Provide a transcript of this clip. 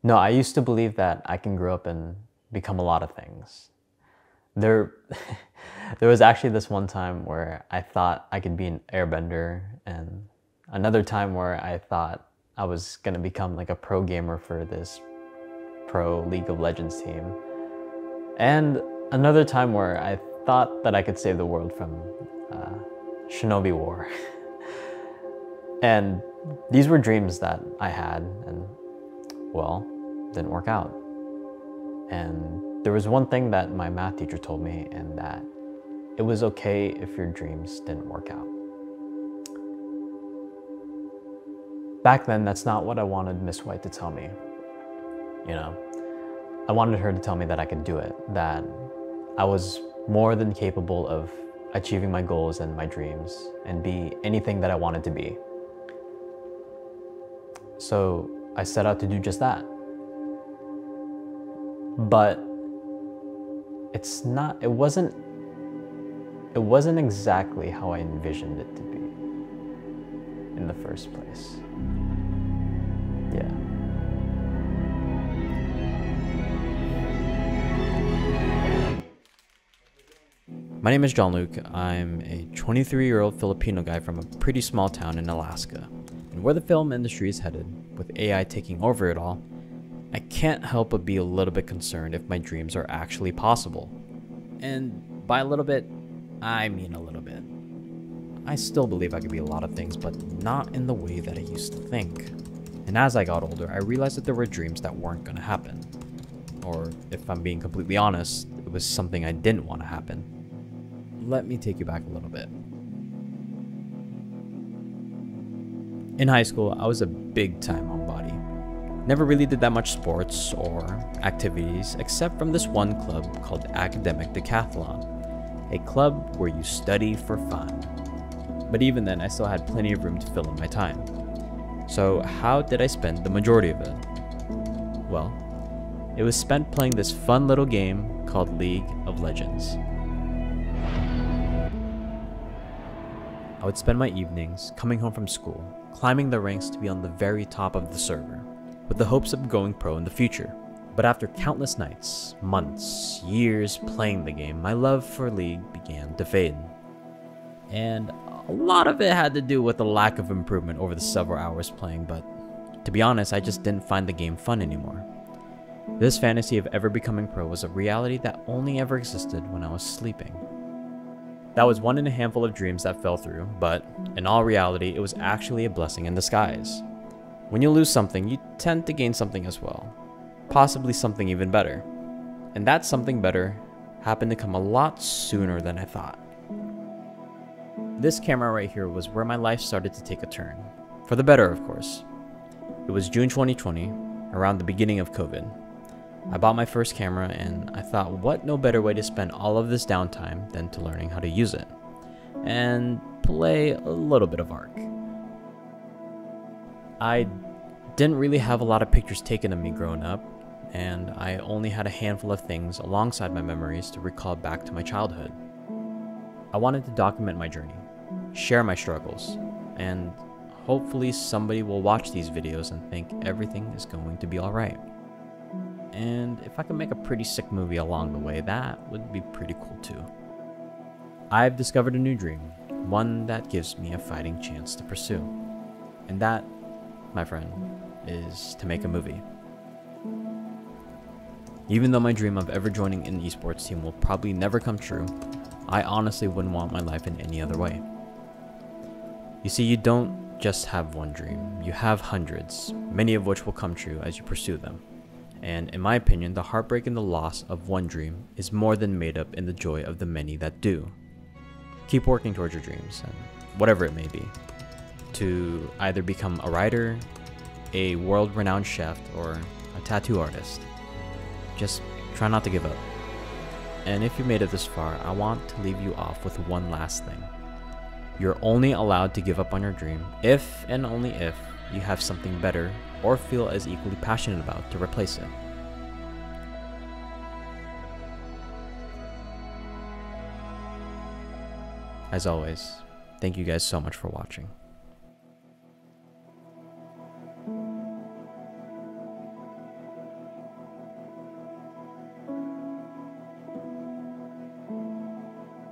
No, I used to believe that I can grow up and become a lot of things. There, there was actually this one time where I thought I could be an airbender, and another time where I thought I was gonna become like a pro gamer for this pro League of Legends team. And another time where I thought that I could save the world from Shinobi War. And these were dreams that I had, and well, didn't work out. And there was one thing that my math teacher told me, and that it was okay if your dreams didn't work out. Back then, that's not what I wanted Miss White to tell me. You know, I wanted her to tell me that I could do it, that I was more than capable of achieving my goals and my dreams and be anything that I wanted to be. So I set out to do just that. But it wasn't exactly how I envisioned it to be in the first place. Yeah. My name is John-Luc. I'm a 23-year-old Filipino guy from a pretty small town in Alaska. And where the film industry is headed, with AI taking over it all, I can't help but be a little bit concerned if my dreams are actually possible. And by a little bit, I mean a little bit. I still believe I could be a lot of things, but not in the way that I used to think. And as I got older, I realized that there were dreams that weren't going to happen. Or if I'm being completely honest, it was something I didn't want to happen. Let me take you back a little bit. In high school, I was a big-time homebody. Never really did that much sports or activities except from this one club called Academic Decathlon, a club where you study for fun. But even then, I still had plenty of room to fill in my time. So how did I spend the majority of it? Well, it was spent playing this fun little game called League of Legends. I would spend my evenings coming home from school, climbing the ranks to be on the very top of the server, with the hopes of going pro in the future. But after countless nights, months, years playing the game, my love for League began to fade. And a lot of it had to do with the lack of improvement over the several hours playing, but to be honest, I just didn't find the game fun anymore. This fantasy of ever becoming pro was a reality that only ever existed when I was sleeping. That was one in a handful of dreams that fell through, but in all reality, it was actually a blessing in disguise. When you lose something, you tend to gain something as well, possibly something even better. And that something better happened to come a lot sooner than I thought. This camera right here was where my life started to take a turn, for the better of course. It was June 2020, around the beginning of COVID. I bought my first camera and I thought, what no better way to spend all of this downtime than to learning how to use it and play a little bit of Ark. I didn't really have a lot of pictures taken of me growing up, and I only had a handful of things alongside my memories to recall back to my childhood. I wanted to document my journey, share my struggles, and hopefully somebody will watch these videos and think everything is going to be alright. And if I could make a pretty sick movie along the way, that would be pretty cool too. I've discovered a new dream, one that gives me a fighting chance to pursue. And that, my friend, is to make a movie. Even though my dream of ever joining an esports team will probably never come true, I honestly wouldn't want my life in any other way. You see, you don't just have one dream, you have hundreds, many of which will come true as you pursue them. And in my opinion, the heartbreak and the loss of one dream is more than made up in the joy of the many that do. Keep working towards your dreams, and whatever it may be, to either become a writer, a world-renowned chef, or a tattoo artist. Just try not to give up. And if you made it this far, I want to leave you off with one last thing. You're only allowed to give up on your dream if and only if you have something better or feel as equally passionate about to replace it. As always, thank you guys so much for watching.